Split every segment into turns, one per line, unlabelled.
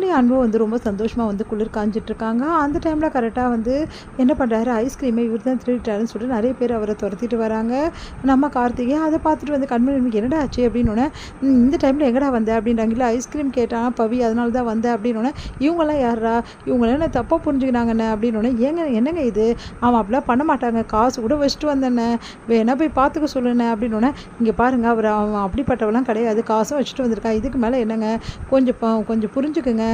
கண்மணி அன்பும் வந்து ரொம்ப சந்தோஷமாக வந்து குளிர் காஞ்சிட்ருக்காங்க. அந்த டைமில் கரெக்டாக வந்து என்ன பண்ணுறாரு, ஐஸ்கிரீமை இவர் தான் திருடிட்டாருன்னு சொல்லிட்டு நிறைய பேர் அவரை துரத்திட்டு வராங்க. நம்ம கார்த்திகை அதை பார்த்துட்டு வந்து கண்மணி என்னடா ஆச்சு அப்படின்னோடனே, இந்த டைமில் எங்கடா வந்த அப்படின்றாங்களா, ஐஸ்கிரீம் கேட்டான் பவி அதனால தான் வந்தேன் அப்படின்னோடனே, இவங்கெல்லாம் யாரா, இவங்களாம் என்ன தப்பாக புரிஞ்சுக்கினாங்கண்ணே அப்படின்னோடனே, என்னங்க இது, அவன் அப்படிலாம் பண்ண மாட்டாங்க, காசு கூட வச்சுட்டு வந்தேண்ணே, வேணா போய் பார்த்துக்க சொல்லுண்ணே அப்படின்னோடனே, இங்கே பாருங்கள் அவன் அப்படிப்பட்டவெல்லாம் கிடையாது, காசும் வச்சுட்டு வந்திருக்கான், இதுக்கு மேலே என்னங்க, கொஞ்சம் புரிஞ்சுக்குங்க,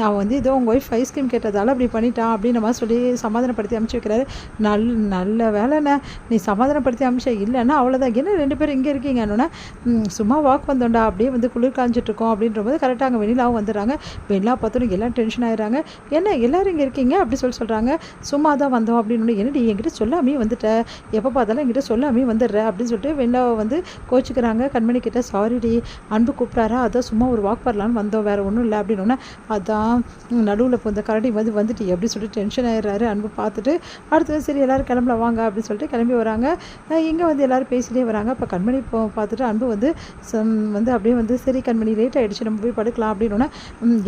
அவன் வந்து ஏதோ உங்கள் ஒய்ஃப் ஐஸ்கிரீம் கேட்டதால் அப்படி பண்ணிட்டான் அப்படின்ற மாதிரி சொல்லி சமாதானப்படுத்தி அனுப்பிச்சி வைக்கிறாரு. நல்ல வேலைண்ணே, நீ சமாதானப்படுத்தி அனுப்பிச்ச, இல்லைன்னா அவ்வளோதான், என்ன 2 பேரும் இங்கே இருக்கீங்கன்னொன்னே, சும்மா வாக் வந்தோண்டா, அப்படியே வந்து குளிர் காஞ்சிட்ருக்கோம் அப்படின்ற போது கரெக்டாக அங்கே வெண்ணிலாவும் வந்துடுறாங்க. வெண்ணிலா பார்த்தோன்னு எல்லாம் டென்ஷன் ஆகிடுறாங்க. என்ன எல்லோரும் இங்கே இருக்கீங்க அப்படி சொல்கிறாங்க. சும்மா தான் வந்தோம் அப்படின்னு, என்னடி என்கிட்ட சொல்லாமே வந்துட்ட, எப்போ பார்த்தாலும் என்கிட்ட சொல்லாமே வந்துடுற அப்படின்னு சொல்லிட்டு வெண்ணிலாவை வந்து கோச்சிக்கிறாங்க. கண்மணி கிட்ட, சாரிடி அன்பு கூப்பிட்டாரா, அதான் சும்மா ஒரு வாக் வரலான்னு வந்தோம், வேறு ஒன்றும் இல்லை அப்படின்னோடனே, அதான் நடுவில் இப்போ இந்த கரடி வந்துட்டு அப்படின்னு சொல்லிட்டு டென்ஷன் ஆகிடுறாரு. அன்பு பார்த்துட்டு அடுத்தது சரி எல்லோரும் கிளம்பல வாங்க அப்படின்னு சொல்லிட்டு கிளம்பி வராங்க. இங்கே வந்து எல்லோரும் பேசிகிட்டே வராங்க. இப்போ கண்மணி பார்த்துட்டு அன்பு வந்து அப்படியே வந்து, சரி கண்மணி லேட் ஆகிடுச்சு, நம்ம போய் படுக்கலாம் அப்படின்னோடனே,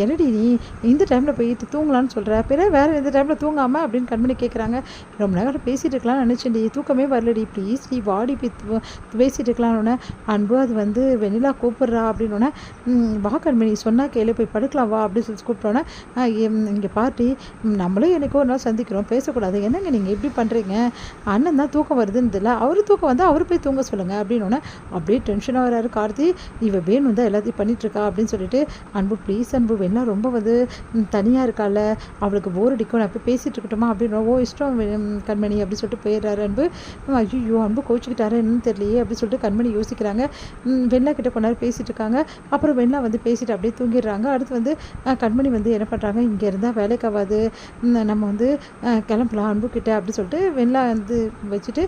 என்னடி நீ இந்த டைமில் போயிட்டு தூங்கலான்னு சொல்கிற, பிறகு வேறு எந்த டைமில் தூங்காமல் அப்படின்னு கண்மணி கேட்குறாங்க. ரொம்ப நேரம் பேசிகிட்டு இருக்கலாம்னு நினச்சேன்டி, தூக்கமே வரலடி, ப்ளீஸ் நீ வாடி பேசிகிட்டு இருக்கலாம்னு. அன்பு அது வந்து வெண்ணிலா கூப்பிட்றா அப்படின்னோடனே, வா கண்மணி சொன்னால் கேளு, போய் படுக்கலாம் வா அப்படின்னு சொல்லி கூப்பிட்டோன்னே, இங்கே பார்ட்டி நம்மளும் எனக்கோ ஒரு நாள் சந்திக்கிறோம், பேசக்கூடாது, என்னங்க நீங்கள் எப்படி பண்ணுறீங்க, அண்ணன் தான் தூக்கம் வருதுன்னு இல்லை, அவர் தூக்கம் வந்து அவர் போய் தூங்க சொல்லுங்கள் அப்படின்னோடனே, அப்படியே டென்ஷனாக வராரு கார்த்தி. இவ வேணும் தான் எல்லாத்தையும் பண்ணிகிட்ருக்கா அப்படின்னு சொல்லிட்டு, அன்பு ப்ளீஸ் அன்பு, வேணா ரொம்ப வந்து தனியாக இருக்கால, அவளுக்கு போர் அடிக்கும், நான் போய் பேசிகிட்டு இருக்கட்டுமா அப்படின்னு, ஓ இஷ்டம் கண்மணி அப்படின்னு சொல்லிட்டு போயிடுறாரு அன்பு. ஐயோ அன்பு கோச்சிக்கிட்டாரு என்னன்னு தெரியலையே அப்படின்னு சொல்லிட்டு கண்மணி யோசிக்கிறாங்க. வெண்ணா கிட்ட கொஞ்ச நேரம் பேசிகிட்டு இருக்காங்க. அப்புறம் வெண்ணா வந்து பேசிட்டு அப்படியே தூங்கிடுறாங்க. அடுத்து வந்து கண்மணி வந்து என்ன பண்ணுறாங்க, இங்கே இருந்தால் வேலைக்காகாது, நம்ம வந்து கிளம்பலாம் அன்பு கிட்ட அப்படி சொல்லிட்டு வெண்ணா வந்து வச்சுட்டு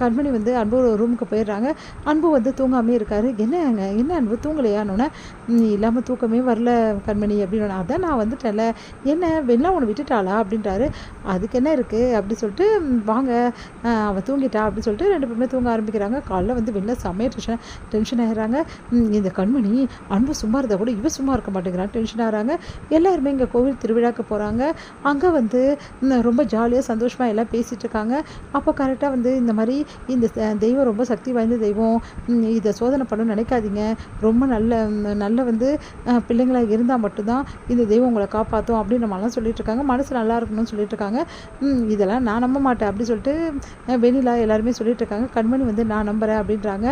கண்மணி வந்து அன்பு ஒரு ரூமுக்கு போயிடுறாங்க. அன்பு வந்து தூங்காமே இருக்காரு. என்ன அன்பு தூங்கலையானோன்னே, இல்லாமல் தூக்கமே வரல கண்மணி அப்படின்னு, அதான் நான் வந்துட்டேன்ல, என்ன வெண்ணா உன்னை விட்டுட்டாளா அப்படின்றாரு. அதுக்கு என்ன இருக்குது அப்படி சொல்லிட்டு, வாங்க அவள் தூங்கிட்டா அப்படின்னு சொல்லிட்டு 2 பேருமே தூங்க ஆரம்பிக்கிறாங்க. காலைல வந்து வெண்ணா செம்மையாக டென்ஷன் ஆகிறாங்க. இந்த கண்மணி அன்பு சும்மா இருந்தால் கூட இவ சும்மா இருக்க மாட்டேங்கிறான், டென்ஷன் ஆகிறாங்க. எல்லாருமே இங்கே கோவில் திருவிழாக்கு போகிறாங்க. அங்கே வந்து ரொம்ப ஜாலியாக சந்தோஷமாக எல்லாம் பேசிகிட்டு இருக்காங்க. அப்போ கரெக்டாக வந்து இந்த மாதிரி இந்த தெய்வம் ரொம்ப சக்தி வாய்ந்த தெய்வம், இதை சோதனை பண்ணணும்னு நினைக்காதீங்க, ரொம்ப நல்ல வந்து பிள்ளைங்களாக இருந்தால் மட்டும்தான் இந்த தெய்வம் உங்களை காப்பாற்றும் அப்படின்னு நம்மளாம் சொல்லிட்டு இருக்காங்க. மனசு நல்லா இருக்கணும்னு சொல்லிட்டு இருக்காங்க. இதெல்லாம் நான் நம்ப மாட்டேன் அப்படி சொல்லிட்டு வெண்ணிலா எல்லாருமே சொல்லிட்டு இருக்காங்க. கண்மணி வந்து நான் நம்புகிறேன் அப்படின்றாங்க.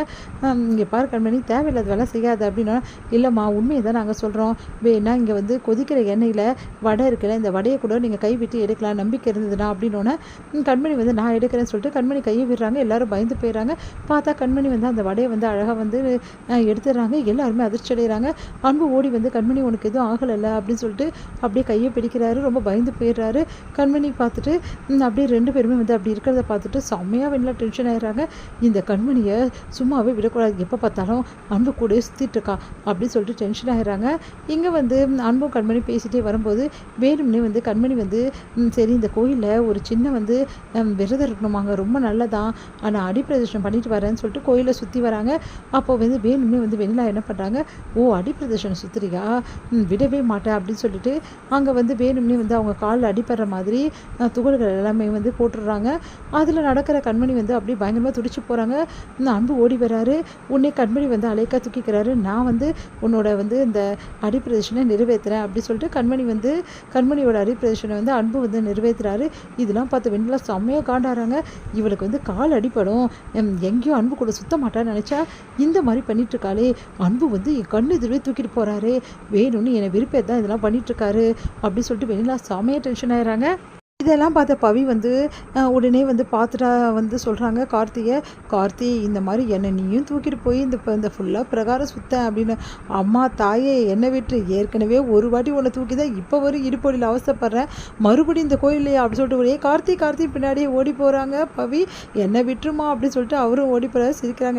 இங்கே பாரு கண்மணி, தேவையில்லாத வேலை செய்யாது அப்படின்னா, இல்லைம்மா உண்மையை தான் நாங்கள் சொல்கிறோம், வேணா இங்கே வந்து கொதிக்கிற எண்ணெயில் வடை இருக்குல்ல, இந்த வடையை கூட நீங்கள் கை விட்டு எடுக்கலாம், நம்பிக்கை இருந்ததுன்னா அப்படின்னோடனே, கண்மணி வந்து நான் எடுக்கிறேன்னு சொல்லிட்டு கண்மணி கையை விடுறாங்க. எல்லாரும் பயந்து போயிடுறாங்க. பார்த்தா கண்மணி வந்து அந்த வடையை வந்து அழகாக வந்து எடுத்துடுறாங்க. எல்லாருமே அதிர்ச்சி அடைகிறாங்க. அன்பு ஓடி வந்து, கண்மணி உனக்கு எதுவும் ஆகலைல்ல அப்படின்னு சொல்லிட்டு அப்படியே கையை பிடிக்கிறாரு. ரொம்ப பயந்து போயிடுறாரு. கண்மணி பார்த்துட்டு அப்படியே 2 பேருமே வந்து அப்படி இருக்கிறத பார்த்துட்டு செம்மையாக வெளில டென்ஷன் ஆகிடுறாங்க. இந்த கண்மணியை சும்மாவே விடக்கூடாது, எப்போ பார்த்தாலும் அன்பு கூட சுற்றிட்டு இருக்கா அப்படின்னு சொல்லிட்டு டென்ஷன் ஆகிடுறாங்க. இங்கே வந்து அன்பும் கண்மணி பேசிகிட்டே வரும்போது வேணும்னே வந்து கண்மணி வந்து, சரி இந்த கோயிலில் ஒரு சின்ன வந்து விரதம் இருக்கணுமாங்க, ரொம்ப நல்லதான், ஆனால் அடிப்பிரதர்ஷனம் பண்ணிட்டு வரேன்னு சொல்லிட்டு கோயிலை சுற்றி வராங்க. அப்போ வந்து வேணும்னே வந்து வெண்ணிலா என்ன பண்ணுறாங்க, ஓ அடிப்பிரதர்ஷனம் சுற்றுறியா, விடவே மாட்டேன் அப்படின்னு சொல்லிட்டு அங்கே வந்து வேணும்னே வந்து அவங்க காலில் அடிப்படுற மாதிரி துகள்கள் எல்லாமே வந்து போட்டுடுறாங்க. அதில் நடக்கிற கண்மணி வந்து அப்படியே பயங்கரமாக துடிச்சு போகிறாங்க. அன்பு ஓடி வராரு. உன்னை கண்மணி வந்து அலைக்கா தூக்கிக்கிறாரு. நான் வந்து உன்னோட வந்து இந்த அடிப்பிரதர்ஷனை நிறைவேற்றுறேன் அப்படி சொல்லிட்டு கண்மணியோட அடிப்பிரதர்ஷனை வந்து அன்பு வந்து நிறைவேற்றுறாரு. இதெல்லாம் பார்த்து வெண்ணிலா செம்மையாக காண்டாடுறாங்க. இவளுக்கு வந்து கால் அடிப்படும், எங்கேயும் அன்பு கூட சுத்த மாட்டான்னு நினச்சா இந்த மாதிரி பண்ணிட்டுருக்காளே, அன்பு வந்து என் கண்ணு எதிர்வே தூக்கிட்டு போகிறாரு, வேணும்னு என்னை விருப்பத்தான் இதெல்லாம் பண்ணிட்டுருக்காரு அப்படி சொல்லிட்டு வெண்ணிலா செம்மையாக டென்ஷன் ஆகிறாங்க. இதெல்லாம் பார்த்த பவி வந்து உடனே வந்து பார்த்துட்டா வந்து சொல்கிறாங்க கார்த்தி இந்த மாதிரி என்னை நீயும் தூக்கிட்டு போய் இந்த ஃபுல்லாக பிரகாரம் சுத்தேன் அப்படின்னு, அம்மா தாயே என்னை விட்டு, ஏற்கனவே ஒரு வாட்டி உன்னை தூக்கி தான் இப்போ வரும் இடுப்பொடியில் அவசப்படுறேன், மறுபடியும் இந்த கோயிலையே அப்படி சொல்லிட்டு ஒரே கார்த்தி பின்னாடியே ஓடி போகிறாங்க. பவி என்னை விட்டுருமா அப்படின்னு சொல்லிட்டு அவரும் ஓடி போகிறாரு. சிரிக்கிறாங்க.